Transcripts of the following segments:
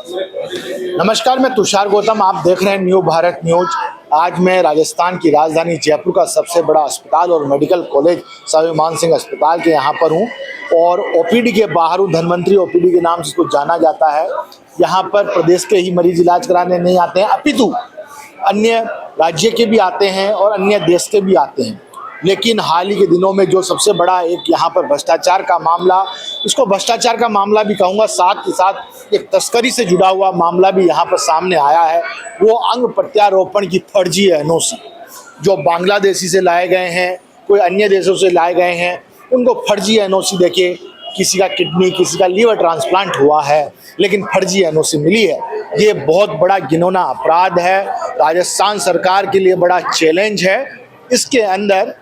नमस्कार, मैं तुषार गौतम। आप देख रहे हैं न्यू भारत न्यूज। आज मैं राजस्थान की राजधानी जयपुर का सबसे बड़ा अस्पताल और मेडिकल कॉलेज स्वामी मान सिंह अस्पताल के यहाँ पर हूँ और ओपीडी के बाहर हूँ। धन्वंतरी ओपीडी के नाम से इसको जाना जाता है। यहाँ पर प्रदेश के ही मरीज इलाज कराने नहीं आते हैं, अपितु अन्य राज्य के भी आते हैं और अन्य देश के भी आते हैं। लेकिन हाल ही के दिनों में जो सबसे बड़ा एक यहाँ पर भ्रष्टाचार का मामला, इसको भ्रष्टाचार का मामला भी कहूँगा, साथ के साथ एक तस्करी से जुड़ा हुआ मामला भी यहाँ पर सामने आया है। वो अंग प्रत्यारोपण की फर्जी एनओसी जो बांग्लादेशी से लाए गए हैं, कोई अन्य देशों से लाए गए हैं, उनको फर्जी एनओसी देके किसी का किडनी, किसी का लीवर ट्रांसप्लांट हुआ है, लेकिन फर्जी एनओसी मिली है। ये बहुत बड़ा घिनौना अपराध है, राजस्थान सरकार के लिए बड़ा चैलेंज है। इसके अंदर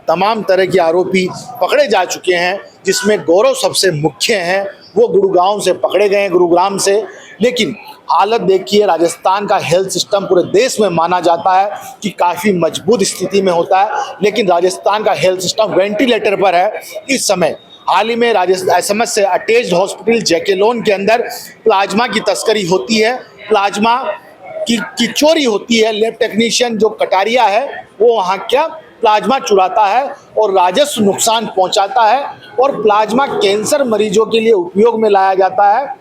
तमाम तरह के आरोपी पकड़े जा चुके हैं, जिसमें गौरव सबसे मुख्य हैं। वो गुड़गांव से पकड़े गए हैं, गुरुग्राम से। लेकिन हालत देखिए, राजस्थान का हेल्थ सिस्टम पूरे देश में माना जाता है कि काफ़ी मजबूत स्थिति में होता है, लेकिन राजस्थान का हेल्थ सिस्टम वेंटिलेटर पर है इस समय। हाल ही में राजस्थान एसएमएस से अटैच्ड हॉस्पिटल जैकेलोन के अंदर प्लाज्मा की तस्करी होती है, प्लाज्मा की चोरी होती है। लैब टेक्नीशियन जो कटारिया है वो वहाँ क्या प्लाज्मा चुराता है और राजस्व नुकसान पहुंचाता है, और प्लाज्मा कैंसर मरीजों के लिए उपयोग में लाया जाता है।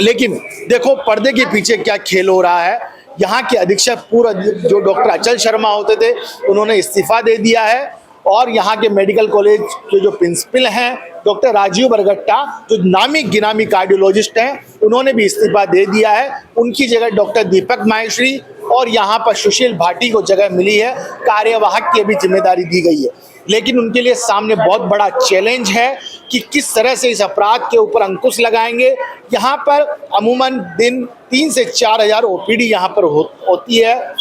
लेकिन देखो पर्दे के पीछे क्या खेल हो रहा है। यहाँ के अधीक्षक पूर्व जो डॉक्टर अचल शर्मा होते थे, उन्होंने इस्तीफा दे दिया है, और यहाँ के मेडिकल कॉलेज के जो प्रिंसिपल हैं डॉक्टर राजीव बरगट्टा, जो नामी गिनामी कार्डियोलॉजिस्ट हैं, उन्होंने भी इस्तीफा दे दिया है। उनकी जगह डॉक्टर दीपक माहेश्वरी और यहाँ पर सुशील भाटी को जगह मिली है, कार्यवाहक की अभी जिम्मेदारी दी गई है। लेकिन उनके लिए सामने बहुत बड़ा चैलेंज है कि किस तरह से इस अपराध के ऊपर अंकुश लगाएंगे। यहाँ पर अमूमन दिन 3 से 4 हज़ार ओपीडी यहाँ पर होती है।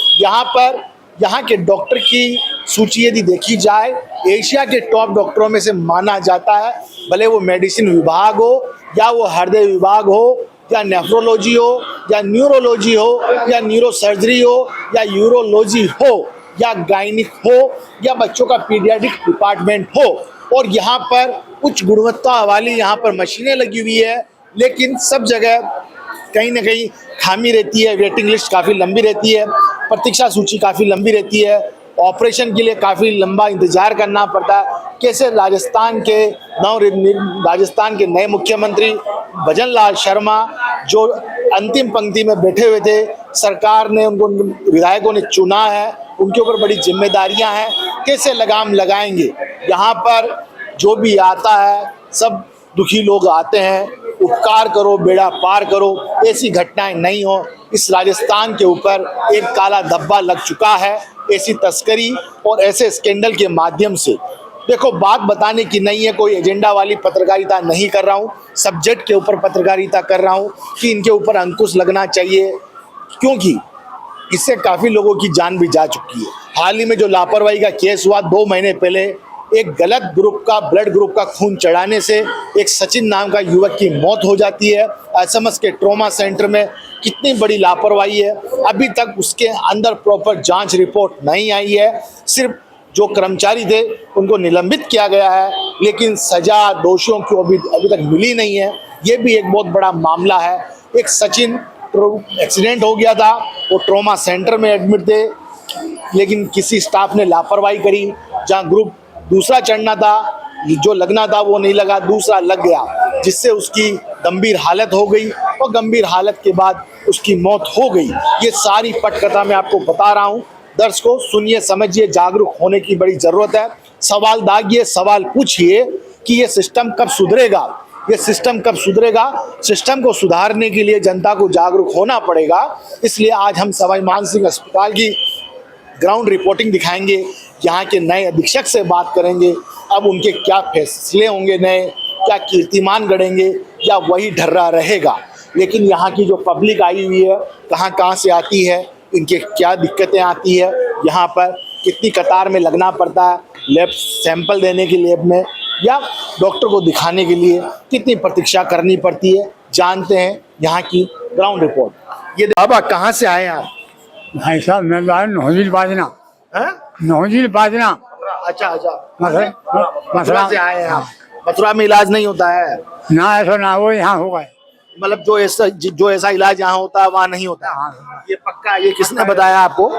यहाँ के डॉक्टर की सूची यदि देखी जाए, एशिया के टॉप डॉक्टरों में से माना जाता है। भले वो मेडिसिन विभाग हो, या वो हृदय विभाग हो, या नेफ्रोलॉजी हो, या न्यूरोलॉजी हो, या न्यूरोसर्जरी हो, या यूरोलॉजी हो, या गायनिक हो, या बच्चों का पीडियाट्रिक डिपार्टमेंट हो। और यहाँ पर उच्च गुणवत्ता वाली यहाँ पर मशीनें लगी हुई है, लेकिन सब जगह कहीं ना कहीं खामी रहती है। वेटिंग लिस्ट काफ़ी लंबी रहती है, प्रतीक्षा सूची काफ़ी लंबी रहती है, ऑपरेशन के लिए काफ़ी लंबा इंतजार करना पड़ता है। कैसे राजस्थान के नए मुख्यमंत्री भजन लाल शर्मा, जो अंतिम पंक्ति में बैठे हुए थे, सरकार ने उनको, विधायकों ने चुना है, उनके ऊपर बड़ी जिम्मेदारियां हैं, कैसे लगाम लगाएंगे। यहाँ पर जो भी आता है, सब दुखी लोग आते हैं, उपकार करो बेड़ा पार करो, ऐसी घटनाएं नहीं हो। इस राजस्थान के ऊपर एक काला धब्बा लग चुका है, ऐसी तस्करी और ऐसे स्कैंडल के माध्यम से। देखो, बात बताने की नहीं है, कोई एजेंडा वाली पत्रकारिता नहीं कर रहा हूँ, सब्जेक्ट के ऊपर पत्रकारिता कर रहा हूँ कि इनके ऊपर अंकुश लगना चाहिए, क्योंकि इससे काफ़ी लोगों की जान भी जा चुकी है। हाल ही में जो लापरवाही का केस हुआ 2 महीने पहले, एक गलत ग्रुप का, ब्लड ग्रुप का खून चढ़ाने से एक सचिन नाम का युवक की मौत हो जाती है एसएमएस के ट्रॉमा सेंटर में। कितनी बड़ी लापरवाही है। अभी तक उसके अंदर प्रॉपर जांच रिपोर्ट नहीं आई है। सिर्फ जो कर्मचारी थे उनको निलंबित किया गया है, लेकिन सजा दोषियों को अभी तक मिली नहीं है। ये भी एक बहुत बड़ा मामला है। एक सचिन एक्सीडेंट हो गया था, वो ट्रॉमा सेंटर में एडमिट थे, लेकिन किसी स्टाफ ने लापरवाही करी। जहाँ ग्रुप दूसरा चढ़ना था, जो लगना था वो नहीं लगा, दूसरा लग गया, जिससे उसकी गंभीर हालत हो गई, और गंभीर हालत के बाद उसकी मौत हो गई। ये सारी पटकथा मैं आपको बता रहा हूँ। दर्शकों, सुनिए, समझिए, जागरूक होने की बड़ी ज़रूरत है। सवाल दागिए, सवाल पूछिए कि ये सिस्टम कब सुधरेगा। ये सिस्टम कब सुधरेगा? सिस्टम को सुधारने के लिए जनता को जागरूक होना पड़ेगा। इसलिए आज हम सवाई मान सिंह अस्पताल की ग्राउंड रिपोर्टिंग दिखाएंगे, यहाँ के नए अधीक्षक से बात करेंगे। अब उनके क्या फैसले होंगे नए, क्या कीर्तिमान गढ़ेंगे, या वही ढर्रा रहेगा। लेकिन यहाँ की जो पब्लिक आई हुई है, कहाँ से आती है, इनके क्या दिक्कतें आती है, यहाँ पर कितनी कतार में लगना पड़ता है लैब सैंपल देने की, लैब में, या डॉक्टर को दिखाने के लिए कितनी प्रतीक्षा करनी पड़ती है, जानते हैं यहाँ की ग्राउंड रिपोर्ट। ये बाबा, कहाँ से आए आप? भाई साहब, मैं नौजील बाजना। नौजील बाजना। अच्छा, मथुरा से आए हैं आप। मथुरा में इलाज नहीं होता है ना? ऐसा ना, वो यहाँ हो गए। मतलब जो ऐसा इलाज यहाँ होता है वहाँ नहीं होता। हाँ। ये पक्का, ये किसने बताया आपको?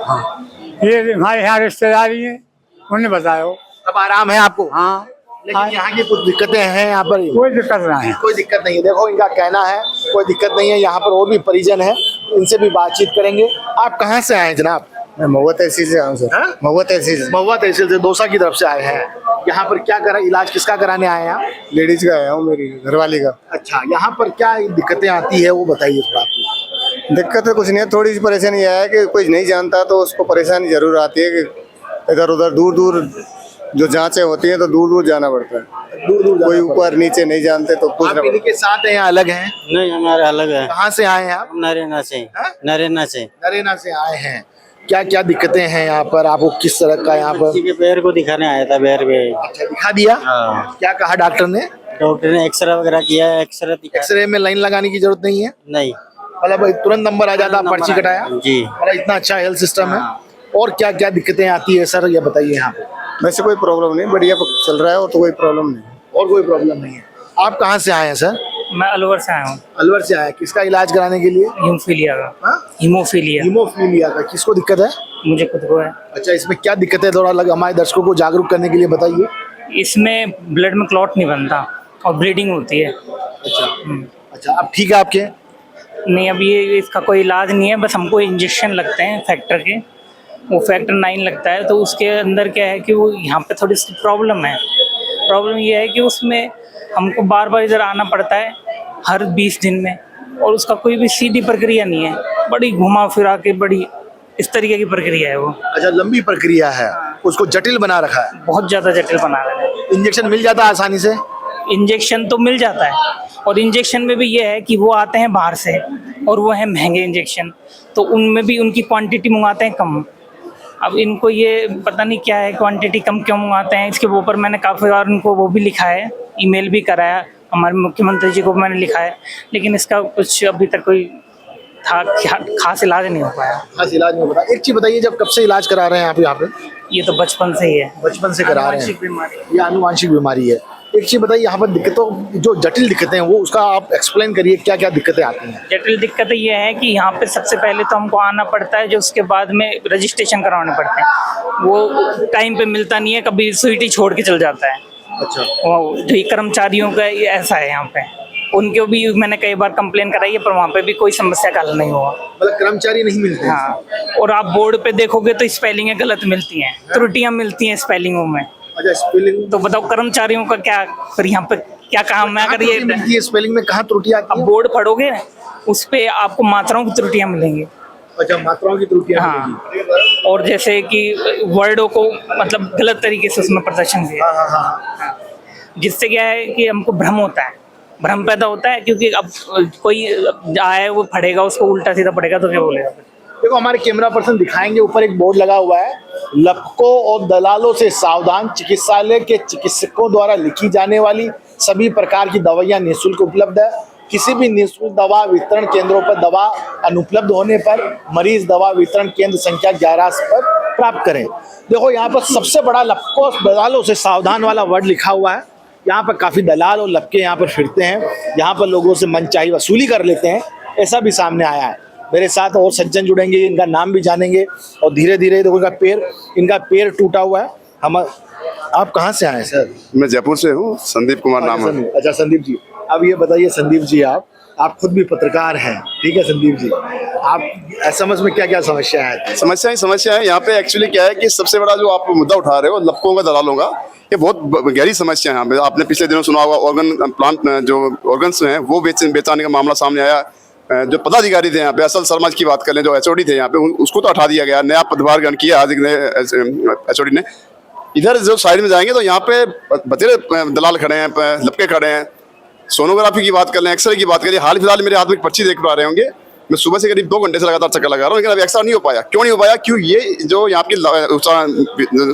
ये हमारे यहाँ रिश्तेदारी है, उन्होंने बताया हो। अब आराम है आपको? हाँ, लेकिन यहाँ की कुछ दिक्कतें हैं यहाँ पर? कोई दिक्कत नहीं है। कोई दिक्कत नहीं है, देखो इनका कहना है कोई दिक्कत नहीं है। यहाँ पर और भी परिजन है, इनसे भी बातचीत करेंगे। आप कहाँ से आए हैं जनाब? मैं महुआ तहसील से आया हूँ सर। हाँ? महुआ तहसील से। महुआ तहसील से दौसा की तरफ से आए हैं। यहाँ पर क्या करा, इलाज किसका कराने आए हैं आप? लेडीज का आया हूँ, मेरी घरवाली का। अच्छा, यहाँ पर क्या दिक्कतें आती है वो बताइए थोड़ा आपको। दिक्कत है कुछ नहीं है, थोड़ी सी परेशानी यह है कि कोई नहीं जानता तो उसको परेशानी जरूर आती है कि इधर उधर दूर दूर जो जांचें होती हैं तो दूर दूर जाना पड़ता है। दूर दूर कोई ऊपर नीचे नहीं जानते तो पूछना आप इनके साथ हैं या अलग हैं? नहीं, हमारे अलग है। कहाँ से आए हैं आप? नरेना से। हाँ? नरेना से। नरेना से आए हैं। क्या क्या दिक्कतें हैं यहाँ पर आपको? किस तरह का यहाँ पर? किसी के पैर को दिखाने आया था, पैर पे। अच्छा, दिखा दिया? हाँ। क्या कहा डॉक्टर ने? डॉक्टर ने एक्सरे वगैरह किया है, एक्सरे दिखा। एक्सरे में लाइन लगाने की जरूरत नहीं है? नहीं। मतलब तुरंत नंबर आ जाता, पर्ची कटाया? जी। मतलब इतना अच्छा हेल्थ सिस्टम है। हाँ। और क्या क्या दिक्कतें आती है सर, ये बताइए यहाँ पे। वैसे कोई प्रॉब्लम नहीं, बढ़िया चल रहा है और तो कोई प्रॉब्लम नहीं। और कोई प्रॉब्लम नहीं है। आप कहाँ से आए हैं सर? मैं अलवर से आया हूँ। अलवर से आए हैं। किसका इलाज कराने के लिए? हीमोफीलिया का। हाँ? हीमोफीलिया हीमोफीलिया का। किसको दिक्कत है? मुझे खुद को है। अच्छा, इसमें क्या दिक्कत है, थोड़ा हमारे दर्शकों को जागरूक करने के लिए बताइए। इसमें ब्लड में क्लॉट नहीं बनता और ब्लीडिंग होती है। अच्छा। अच्छा, अब ठीक है आपके? नहीं, अब ये इसका कोई इलाज नहीं है, बस हमको इंजेक्शन लगते हैं फैक्टर के। वो फैक्टर 9 लगता है, तो उसके अंदर क्या है कि वो यहाँ पे थोड़ी सी प्रॉब्लम है। प्रॉब्लम ये है कि उसमें हमको बार बार इधर आना पड़ता है हर 20 दिन में, और उसका कोई भी सीधी प्रक्रिया नहीं है, बड़ी घुमा फिरा के बड़ी इस तरीके की प्रक्रिया है वो। अच्छा, लंबी प्रक्रिया है, उसको जटिल बना रखा है। बहुत ज़्यादा जटिल बना रहा है। इंजेक्शन मिल जाता है आसानी से? इंजेक्शन तो मिल जाता है, और इंजेक्शन में भी ये है कि वो आते हैं बाहर से और वो है महंगे इंजेक्शन, तो उनमें भी उनकी क्वांटिटी मंगाते हैं कम। अब इनको ये पता नहीं क्या है, क्वांटिटी कम क्यों मंगाते हैं, इसके ऊपर मैंने काफ़ी बार उनको वो भी लिखा है, ईमेल भी कराया, हमारे मुख्यमंत्री जी को मैंने लिखा है, लेकिन इसका कुछ अभी तक कोई खास इलाज नहीं हो पाया। खास इलाज नहीं हो पाया। एक चीज बताइए, जब कब से इलाज करा रहे हैं आप यहाँ पे? ये तो बचपन से ही है। बचपन से करा रहे आनुवंशिक हैं? बीमारी। ये आनुवांशिक बीमारी है। एक चीज बताइए, यहाँ पर दिक्कतों, जो जटिल दिक्कतें हैं वो उसका आप एक्सप्लेन करिए, क्या क्या दिक्कतें आती हैं? जटिल दिक्कत ये है कि यहाँ पे सबसे पहले तो हमको आना पड़ता है, जो उसके बाद में रजिस्ट्रेशन करवाने पड़ते हैं, वो टाइम पे मिलता नहीं है, कभी स्वीटी छोड़ के चल जाता है। अच्छा। वो जो ये कर्मचारियों का ये ऐसा है यहाँ पे, उनके भी मैंने कई बार कंप्लेन कराई है, पर वहाँ पे भी कोई समस्या का हल नहीं हुआ। मतलब कर्मचारी नहीं मिलते? हाँ, और आप बोर्ड पे देखोगे तो स्पेलिंगें गलत मिलती हैं, त्रुटियाँ मिलती हैं स्पेलिंगों में। अच्छा, स्पेलिंग तो बताओ कर्मचारियों का क्या फिर यहाँ पे क्या काम है? अगर ये स्पेलिंग में कहाँ त्रुटियाँ आती अब हैं? बोर्ड पढ़ोगे उस पे आपको मात्राओं की त्रुटियाँ मिलेंगी। अच्छा, मात्राओं की त्रुटियाँ हाँ, मिलेंगी। और जैसे कि वर्डों को मतलब गलत तरीके से उसमें प्रदर्शन किया, हाँ हाँ हाँ। जिससे क्या है कि हमको भ्रम होता है, भ्रम पैदा होता है, क्योंकि अब कोई आए वो पढ़ेगा, उसको उल्टा सीधा पढ़ेगा तो क्या बोलेगा? देखो, हमारे कैमरा पर्सन दिखाएंगे, ऊपर एक बोर्ड लगा हुआ है, लपकों और दलालों से सावधान, चिकित्सालय के चिकित्सकों द्वारा लिखी जाने वाली सभी प्रकार की दवाइयाँ निःशुल्क उपलब्ध है। किसी भी निःशुल्क दवा वितरण केंद्रों पर दवा अनुपलब्ध होने पर मरीज दवा वितरण केंद्र संख्या 11 पर प्राप्त करें। देखो, यहाँ पर सबसे बड़ा लपकों और दलालों से सावधान वाला वर्ड लिखा हुआ है। यहाँ पर काफ़ी दलाल और लपके यहाँ पर फिरते हैं, यहाँ पर लोगों से मनचाही वसूली कर लेते हैं, ऐसा भी सामने आया है। मेरे साथ और सज्जन जुड़ेंगे, इनका नाम भी जानेंगे, और धीरे धीरे देखो इनका पैर टूटा हुआ है। हम आप कहाँ से आए सर? मैं जयपुर से हूँ, संदीप कुमार नाम है। अच्छा, संदीप जी, अब ये बताइए संदीप जी, आप खुद भी पत्रकार हैं, ठीक है संदीप जी, आप समझ में क्या क्या समस्या है? समस्या है यहाँ पे एक्चुअली क्या है कि सबसे बड़ा जो आप मुद्दा उठा रहे हो लपकों का, दलालों का, ये बहुत गहरी समस्या है यहाँ पे। आपने पिछले दिनों सुना होगा ऑर्गन प्लांट, जो ऑर्गन्स हैं वो बेचाने का मामला सामने आया। जो पदाधिकारी थे यहाँ पे, असल समाज की बात कर लें, जो HOD थे यहाँ पे, उसको तो हटा दिया गया, नया पदभार ग्रहण किया आज HOD ने। इधर जो साइड में जाएंगे तो यहाँ पे बतेरे दलाल खड़े हैं, लपके खड़े हैं। सोनोग्राफी की बात कर लें, एक्सरे की बात करें, हाल फिलहाल मेरे हाथ में एक पर्ची देख पा रहे होंगे, मैं सुबह से करीब 2 घंटे से लगातार चक्कर लगा रहा हूँ, लेकिन अभी एक्सरा नहीं हो पाया। क्यों नहीं हो पाया? क्यों? ये जो यहाँ की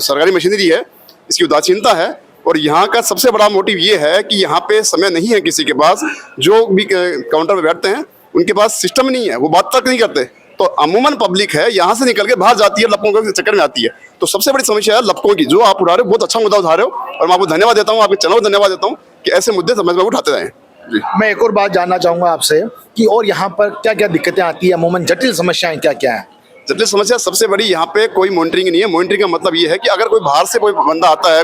सरकारी मशीनरी है, इसकी उदासीनता है। और यहाँ का सबसे बड़ा मोटिव ये है कि यहाँ पे समय नहीं है किसी के पास, जो भी काउंटर पे बैठते हैं उनके पास सिस्टम नहीं है, वो बात तक नहीं करते। तो अमूमन पब्लिक है यहाँ से निकल के बाहर जाती है, लपकों के चक्कर में आती है। तो सबसे बड़ी समस्या है लपकों की, जो आप उठा रहे हो, बहुत अच्छा मुद्दा उठा रहे हो, और मैं आपको धन्यवाद देता हूँ, आपके चैनल को धन्यवाद देता हूँ कि ऐसे मुद्दे समझ में उठाते रहें। जी। मैं एक और बात जानना चाहूंगा आपसे कि और यहाँ पर क्या क्या दिक्कतें आती है, अमूमन जटिल समस्याएं क्या क्या है? जटिल समस्या सबसे बड़ी यहाँ पे कोई मॉनिटरिंग नहीं है। मॉनिटरिंग का मतलब ये है कि अगर कोई बाहर से कोई बंदा आता है,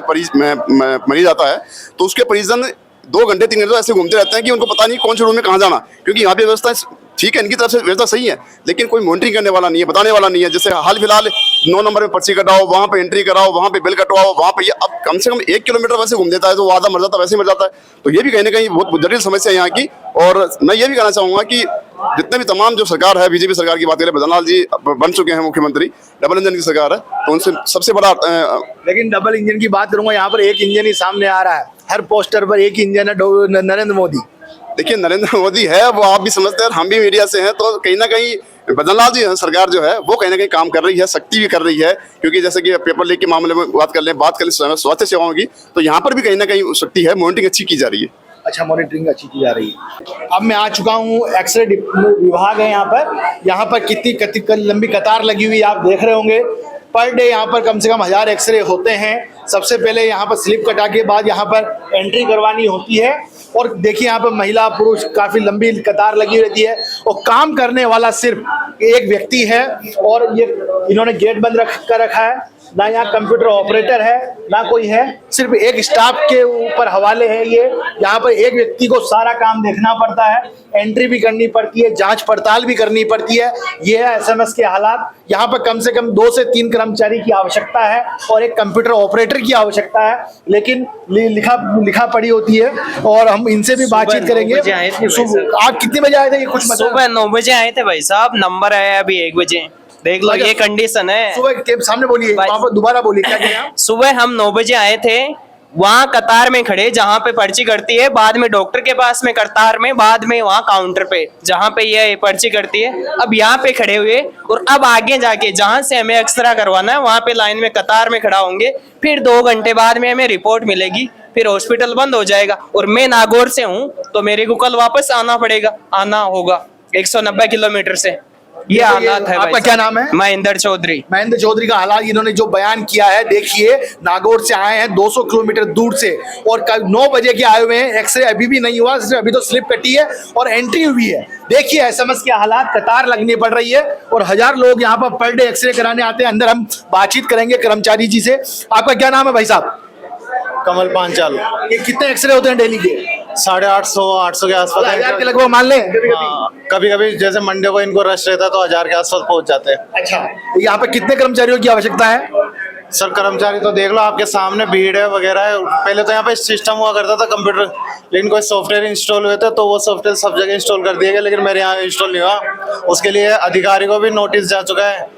मरीज आता है, तो उसके परिजन 2 घंटे 3 घंटे तो ऐसे घूमते रहते हैं कि उनको पता नहीं कौन से रूम में कहाँ जाना, क्योंकि यहाँ पे व्यवस्था ठीक है, इनकी तरफ से व्यवस्था सही है, लेकिन कोई मॉनिटरिंग करने वाला नहीं है, बताने वाला नहीं है। जैसे हाल फिलहाल 9 नंबर में पर्ची कटाओ, वहाँ पे एंट्री कराओ, वहाँ पे बिल कटवाओ, वहाँ पे ये अब कम से कम 1 किलोमीटर वैसे घूम देता है, तो वो आधा मर जाता है, वैसे ही मर जाता है। तो ये भी कहीं ना कहीं बहुत जटिल समस्या है यहाँ की। और मैं ये भी कहना चाहूँगा कि जितने भी तमाम जो सरकार है, बीजेपी सरकार की बात करें, भजनलाल जी बन चुके हैं मुख्यमंत्री, डबल इंजन की सरकार है, तो उनसे सबसे बड़ा लेकिन डबल इंजन की बात करूंगा, यहाँ पर एक इंजन ही सामने आ रहा है, हर पोस्टर पर एक इंजन है, नरेंद्र मोदी। देखिए नरेंद्र मोदी है, वो आप भी समझते हैं, हम भी मीडिया से हैं, तो कहीं ना कहीं भजनलाल जी सरकार जो है वो कहीं ना कहीं काम कर रही है, सख्ती भी कर रही है। क्योंकि जैसे कि पेपर लीक के मामले में बात कर लें स्वास्थ्य सेवाओं की, तो यहाँ पर भी कहीं ना कहीं सख्ती है, मॉनिटरिंग अच्छी की जा रही है। अच्छा, मॉनिटरिंग अच्छी की जा रही है। अब मैं आ चुका हूँ, एक्सरे विभाग है यहाँ पर कितनी लंबी कतार लगी हुई आप देख रहे होंगे। पर डे यहाँ पर कम से कम 1000 एक्सरे होते हैं। सबसे पहले यहाँ पर स्लिप कटा के बाद यहाँ पर एंट्री करवानी होती है। और देखिए यहाँ पर महिला पुरुष काफी लंबी कतार लगी रहती है, और काम करने वाला सिर्फ एक व्यक्ति है। और ये इन्होंने गेट बंद कर रखा है, ना यहाँ कंप्यूटर ऑपरेटर है ना कोई है, सिर्फ एक स्टाफ के ऊपर हवाले है ये। यहाँ पर एक व्यक्ति को सारा काम देखना पड़ता है, एंट्री भी करनी पड़ती है, जांच पड़ताल भी करनी पड़ती है। ये है एसएमएस के हालात। यहाँ पर कम से कम 2 से 3 कर्मचारी की आवश्यकता है और एक कंप्यूटर ऑपरेटर की आवश्यकता है, लेकिन लिखा पड़ी होती है। और हम इनसे भी बातचीत करेंगे। आप कितने बजे आए थे? ये कुछ सुबह 9 बजे आए थे भाई साहब, नंबर आया अभी 1 बजे। देख लो ये कंडीशन है। सुबह के सामने बोलिए, वहाँ पर दोबारा बोलिए, क्या कहें? सुबह हम 9 बजे आए थे, वहाँ कतार में खड़े जहाँ पे पर्ची कटती है, बाद में डॉक्टर के पास में कतार में, बाद में वहाँ काउंटर पे जहाँ पे ये पर्ची कटती है। अब यहाँ पे खड़े हुए और अब आगे जाके जहाँ से हमें एक्सरा करवाना है वहाँ पे लाइन में कतार में खड़ा होंगे। फिर 2 घंटे बाद में हमें रिपोर्ट मिलेगी, फिर हॉस्पिटल बंद हो जाएगा। और मैं नागौर से हूँ तो मेरे को कल वापस आना होगा 190 किलोमीटर से। ये हालात है। आपका क्या नाम है? महेंद्र चौधरी। महेंद्र चौधरी का हालात इन्होंने जो बयान किया है, देखिए नागौर से आए हैं 200 किलोमीटर दूर से, और कल 9 बजे के आए हुए हैं। एक्सरे अभी भी नहीं हुआ, सिर्फ अभी तो स्लिप कटी है और एंट्री हुई है। देखिए एसएमएस के हालात, कतार लगनी पड़ रही है और 1000 लोग यहाँ पर डे एक्सरे कराने आते हैं। अंदर हम बातचीत करेंगे कर्मचारी जी से। आपका क्या नाम है भाई साहब? कमल पांचाल। ये कितने एक्सरे होते हैं डेली के? 850 के आसपास। 1000 के लगभग मान लें। कभी कभी जैसे मंडे को इनको रश रहता है तो 1000 के आसपास पहुंच जाते हैं। अच्छा, तो यहाँ पे कितने कर्मचारियों की आवश्यकता है? सर कर्मचारी तो देख लो, आपके सामने भीड़ है वगैरह है। पहले तो यहाँ पे सिस्टम हुआ करता था कंप्यूटर, लेकिन कोई सॉफ्टवेयर इंस्टॉल हुए थे तो वो सॉफ्टवेयर सब जगह इंस्टॉल कर दिया गया, लेकिन मेरे यहाँ इंस्टॉल नहीं हुआ। उसके लिए अधिकारी को भी नोटिस जा चुका है,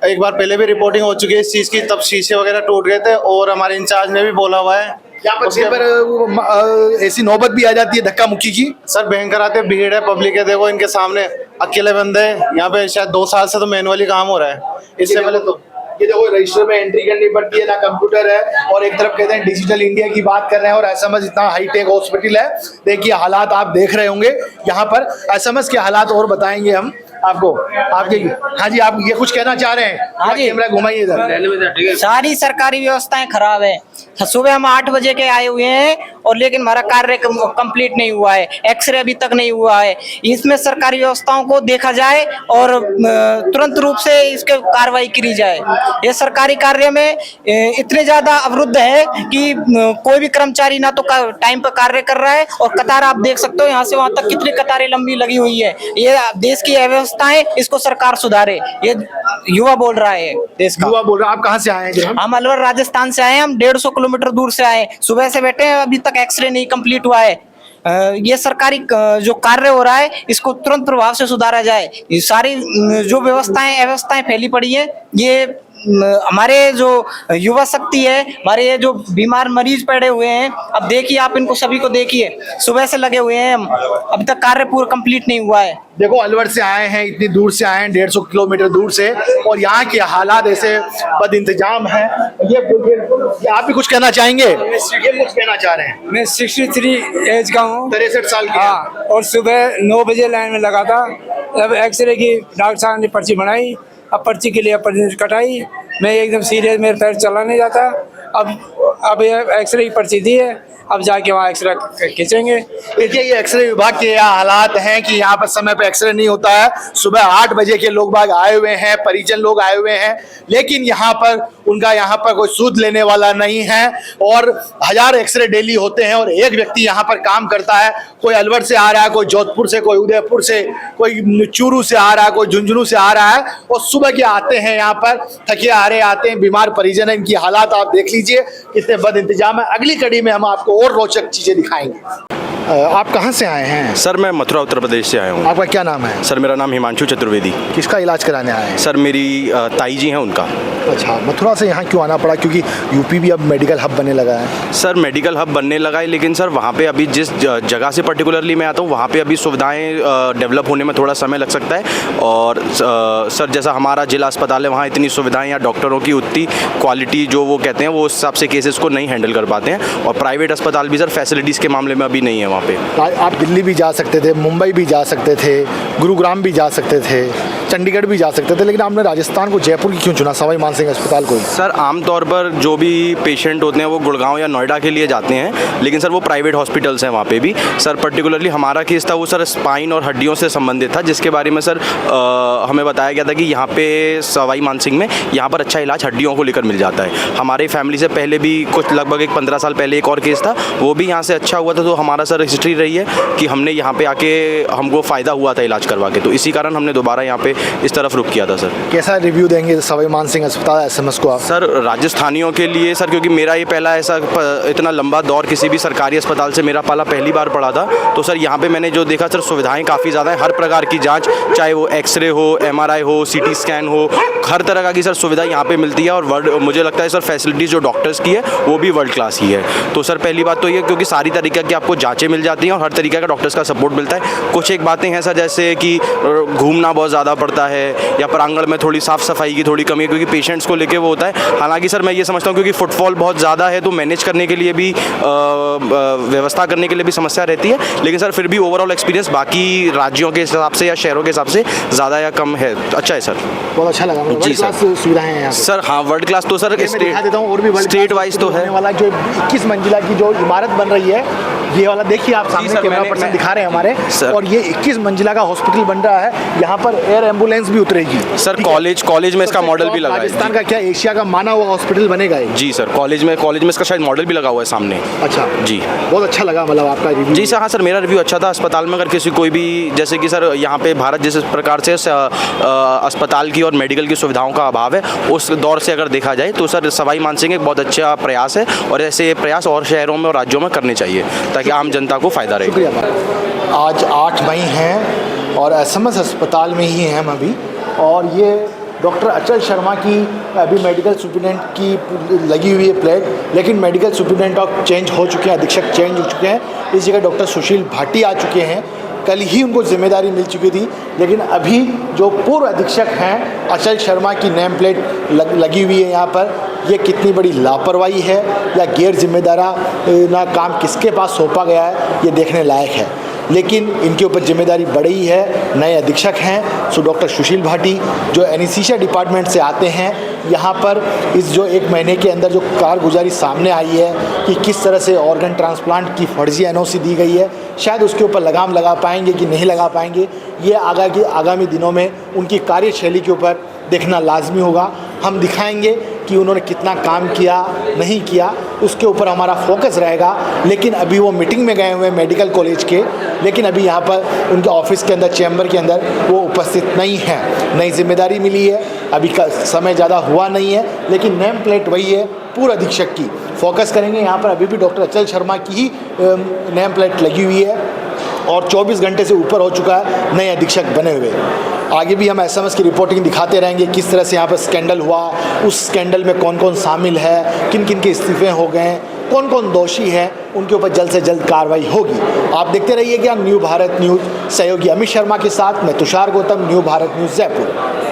एक बार पहले भी रिपोर्टिंग हो चुकी है इस चीज़ की, तब शीशे वगैरह टूट गए थे और हमारे इंचार्ज ने भी बोला हुआ है। यहाँ पर ऐसी नौबत भी आ जाती है धक्का मुक्की की? सर भयंकर आते, भीड़ है, पब्लिक है, देखो इनके सामने अकेले बंदे हैं। यहाँ पे शायद 2 साल से तो मैनुअली काम हो रहा है। इससे पहले तो ये देखो रजिस्टर में एंट्री करनी पड़ती है, ना कंप्यूटर है, और एक तरफ कहते हैं डिजिटल इंडिया की बात कर रहे हैं और एसएमएस इतना हाईटेक हॉस्पिटल है। देखिए हालात आप देख रहे होंगे यहाँ पर। एसएमएस के हालात और बताएंगे हम आपको। आपके हाँ जी, आप ये कुछ कहना चाह रहे हैं? हाँ जी, कैमरा घुमाइए इधर। सारी सरकारी व्यवस्थाएं खराब है। सुबह हम 8 बजे के आए हुए हैं और लेकिन हमारा कार्य कंप्लीट नहीं हुआ है, एक्सरे अभी तक नहीं हुआ है। इसमें सरकारी व्यवस्थाओं को देखा जाए और तुरंत रूप से इसके कार्रवाई करी जाए। ये सरकारी कार्य में इतने ज्यादा अवरुद्ध है कि कोई भी कर्मचारी ना तो टाइम पर कार्य कर रहा है, और कतार आप देख सकते हो यहाँ से वहां तक कितनी कतारें लंबी लगी हुई है। ये देश की अव्यवस्थाएं, इसको सरकार सुधारे। ये युवा बोल रहा है देश का। युवा बोल रहा है। आप कहाँ से आए हैं? हम अलवर राजस्थान से आए हैं। हम 150 किलोमीटर दूर से आए, सुबह से बैठे हैं, अभी तक एक्सरे नहीं कंप्लीट हुआ है। ये सरकारी जो कार्य हो रहा है इसको तुरंत प्रभाव से सुधारा जाए। ये सारी जो अव्यवस्थाएं फैली पड़ी है, ये हमारे जो युवा शक्ति है, हमारे ये जो बीमार मरीज पड़े हुए हैं, अब देखिए आप इनको सभी को देखिए, सुबह से लगे हुए हैं हम, अभी तक कार्य पूरा कंप्लीट नहीं हुआ है। देखो अलवर से आए हैं, इतनी दूर से आए हैं, 150 किलोमीटर दूर से, और यहाँ के हालात ऐसे बद इंतजाम है। ये आप भी कुछ कहना चाहेंगे? ये कुछ कहना चाह रहे हैं? मैं 63 एज का हूँ। 63 साल की। हाँ, और सुबह 9 बजे लाइन में लगा था। अब एक्सरे की डॉक्टर साहब ने पर्ची बनाई, अब पर्ची के लिए पर्ची कटाई। मैं एकदम सीरियस, मेरे पैर चला नहीं जाता। अब ये एक्सरे की पर्ची दी है, अब जाके वहाँ एक्सरे खींचेंगे। देखिए ये एक्सरे विभाग के यहाँ हालात हैं कि यहाँ पर समय पे एक्सरे नहीं होता है। सुबह 8 बजे के लोग बाग आए हुए हैं, परिजन लोग आए हुए हैं, लेकिन यहाँ पर उनका यहाँ पर कोई सूद लेने वाला नहीं है और 1000 एक्सरे डेली होते हैं और एक व्यक्ति यहाँ पर काम करता है। कोई अलवर से आ रहा है, कोई जोधपुर से, कोई उदयपुर से, कोई चूरू से आ रहा है, कोई झुंझुनू से आ रहा है और सुबह के आते हैं यहाँ पर, थके हारे आते हैं, बीमार परिजन है। इनकी हालात आप देख लीजिए कितने बद इंतजाम है। अगली कड़ी में हम आपको और रोचक चीजें दिखाएंगे। आप कहाँ से आए हैं? सर मैं मथुरा उत्तर प्रदेश से आया हूँ। आपका क्या नाम है? सर मेरा नाम हिमांशु चतुर्वेदी। किसका इलाज कराने आए हैं? सर मेरी ताई जी हैं उनका। अच्छा, मथुरा से यहाँ क्यों आना पड़ा? क्योंकि यूपी भी अब मेडिकल हब बनने लगा है। सर मेडिकल हब बनने लगा है, लेकिन सर वहाँ पे अभी जिस जगह से पर्टिकुलरली मैं आता हूँ वहाँ पे अभी सुविधाएं डेवलप होने में थोड़ा समय लग सकता है। और सर जैसा हमारा जिला अस्पताल है वहाँ इतनी सुविधाएं या डॉक्टरों की उतनी क्वालिटी जो वो कहते हैं वो उस हिसाब से केसेस को नहीं हैंडल कर पाते हैं। और प्राइवेट अस्पताल भी सर फैसिलिटीज़ के मामले में अभी नहीं है वहाँ पे। आप दिल्ली भी जा सकते थे, मुंबई भी जा सकते थे, गुरुग्राम भी जा सकते थे, चंडीगढ़ भी जा सकते थे, लेकिन आपने राजस्थान को, जयपुर की क्यों चुना, सवाई मानसिंह अस्पताल को? सर आमतौर पर जो भी पेशेंट होते हैं वो गुड़गांव या नोएडा के लिए जाते हैं, लेकिन सर वो प्राइवेट हॉस्पिटल्स हैं वहाँ पे भी। सर पर्टिकुलरली हमारा केस था वो सर स्पाइन और हड्डियों से संबंधित था, जिसके बारे में सर हमें बताया गया था कि यहाँ पे सवाई मानसिंह में यहाँ पर अच्छा इलाज हड्डियों को लेकर मिल जाता है। हमारे फैमिली से पहले भी कुछ लगभग 15 साल पहले एक और केस था, वो भी यहाँ से अच्छा हुआ था। तो हमारा सर हिस्ट्री रही है कि हमने यहाँ पे आके हमको फ़ायदा हुआ था इलाज करवा के, तो इसी कारण हमने दोबारा यहाँ पे इस तरफ रुक किया था। सर कैसा रिव्यू देंगे सवाई मानसिंह अस्पताल SMS को आप? सर राजस्थानियों के लिए सर, क्योंकि मेरा ये पहला ऐसा इतना लंबा दौर किसी भी सरकारी अस्पताल से मेरा पाला पहली बार पड़ा था, तो सर यहाँ पे मैंने जो देखा सर सुविधाएं काफ़ी ज़्यादा हैं। हर प्रकार की जांच, चाहे वो एक्सरे हो, MRI हो, CT स्कैन हो, हर तरह की सर सुविधा यहाँ पे मिलती है। और मुझे लगता है सर फैसिलिटीज़ जो डॉक्टर्स की है वो भी वर्ल्ड क्लास ही है। तो सर पहली बात तो ये, क्योंकि सारी तरीके की आपको जाँचें मिल जाती हैं और हर तरीके का डॉक्टर्स का सपोर्ट मिलता है। कुछ एक बातें हैं सर, जैसे कि घूमना बहुत ज़्यादा पड़ता है या प्रांगण में थोड़ी साफ़ सफाई की थोड़ी कमी है, क्योंकि पेशेंट्स को लेके वो होता है। हालांकि सर मैं ये समझता हूँ क्योंकि फुटफॉल बहुत ज़्यादा है तो मैनेज करने के लिए भी व्यवस्था करने के लिए भी समस्या रहती है, लेकिन सर फिर भी ओवरऑल एक्सपीरियंस बाकी राज्यों के हिसाब से या शहरों के हिसाब से ज़्यादा या कम है, अच्छा है सर। बहुत अच्छा लगा। जी सर, सुविधाएं हैं यहाँ सर। हाँ वर्ल्ड क्लास तो सर स्टेट वाइज तो है वाला। जो 21 मंजिला की जो इमारत बन रही है, ये वाला देखिए आप सामने कैमरा पर्सन दिखा रहे हैं हमारे, और ये 21 मंजिला का हॉस्पिटल बन रहा है। यहाँ पर एयर एम्बुलेंस भी उतरेगी सर। कॉलेज में इसका मॉडल भी लगा है। राजस्थान का क्या एशिया का माना हुआ हॉस्पिटल बनेगा ये? जी सर, कॉलेज में इसका शायद मॉडल भी लगा हुआ है सामने। अच्छा जी, बहुत अच्छा लगा मतलब आपका रिव्यू। जी सर, हाँ सर मेरा रिव्यू अच्छा था। अस्पताल में अगर किसी कोई भी, जैसे कि सर यहाँ पे भारत जिस प्रकार से अस्पताल की और मेडिकल की सुविधाओं का अभाव है, उस दौर से अगर देखा जाए तो सर सवाई मानसिंह एक बहुत अच्छा प्रयास है और ऐसे प्रयास और शहरों में और राज्यों में करने चाहिए ताकि आम जनता को फ़ायदा रहे। आज 8 मई है और SMS अस्पताल में ही हैं हम अभी, और ये डॉक्टर अचल शर्मा की अभी मेडिकल सुप्रिटेंडेंट की लगी हुई है प्लेट, लेकिन मेडिकल सुप्रिटेंडेंट चेंज हो चुके हैं, अधीक्षक चेंज हो चुके हैं। इस जगह डॉक्टर सुशील भाटी आ चुके हैं। कल ही उनको जिम्मेदारी मिल चुकी थी, लेकिन अभी जो पूर्व अधीक्षक हैं अचल शर्मा की नेम प्लेट लगी हुई है यहाँ पर। ये कितनी बड़ी लापरवाही है या गैर जिम्मेदारा ना काम किसके पास सौंपा गया है, ये देखने लायक है। लेकिन इनके ऊपर जिम्मेदारी बढ़ी है, नए अधीक्षक हैं। सो डॉक्टर सुशील भाटी जो एनेस्थीसिया डिपार्टमेंट से आते हैं, यहाँ पर इस जो 1 महीने के अंदर जो कारगुजारी सामने आई है कि किस तरह से ऑर्गन ट्रांसप्लांट की फर्जी NOC दी गई है, शायद उसके ऊपर लगाम लगा पाएंगे कि नहीं लगा पाएंगे, ये आगामी दिनों में उनकी कार्यशैली के ऊपर देखना लाजमी होगा। हम दिखाएंगे कि उन्होंने कितना काम किया नहीं किया, उसके ऊपर हमारा फोकस रहेगा। लेकिन अभी वो मीटिंग में गए हुए हैं मेडिकल कॉलेज के, लेकिन अभी यहाँ पर उनके ऑफिस के अंदर, चैम्बर के अंदर वो उपस्थित नहीं है। नई जिम्मेदारी मिली है, अभी का समय ज़्यादा हुआ नहीं है, लेकिन नेम प्लेट वही है पूर्व अधीक्षक की। फोकस करेंगे यहाँ पर। अभी भी डॉक्टर अचल शर्मा की ही नेम प्लेट लगी हुई है और 24 घंटे से ऊपर हो चुका है नए अधीक्षक बने हुए। आगे भी हम SMS की रिपोर्टिंग दिखाते रहेंगे किस तरह से यहाँ पर स्कैंडल हुआ, उस स्कैंडल में कौन कौन शामिल है, किन किन के इस्तीफे हो गए, कौन कौन दोषी हैं, उनके ऊपर जल्द से जल्द कार्रवाई होगी। आप देखते रहिएगा न्यू भारत न्यूज़, सहयोगी अमित शर्मा के साथ मैं तुषार गौतम, न्यू भारत न्यूज़ जयपुर।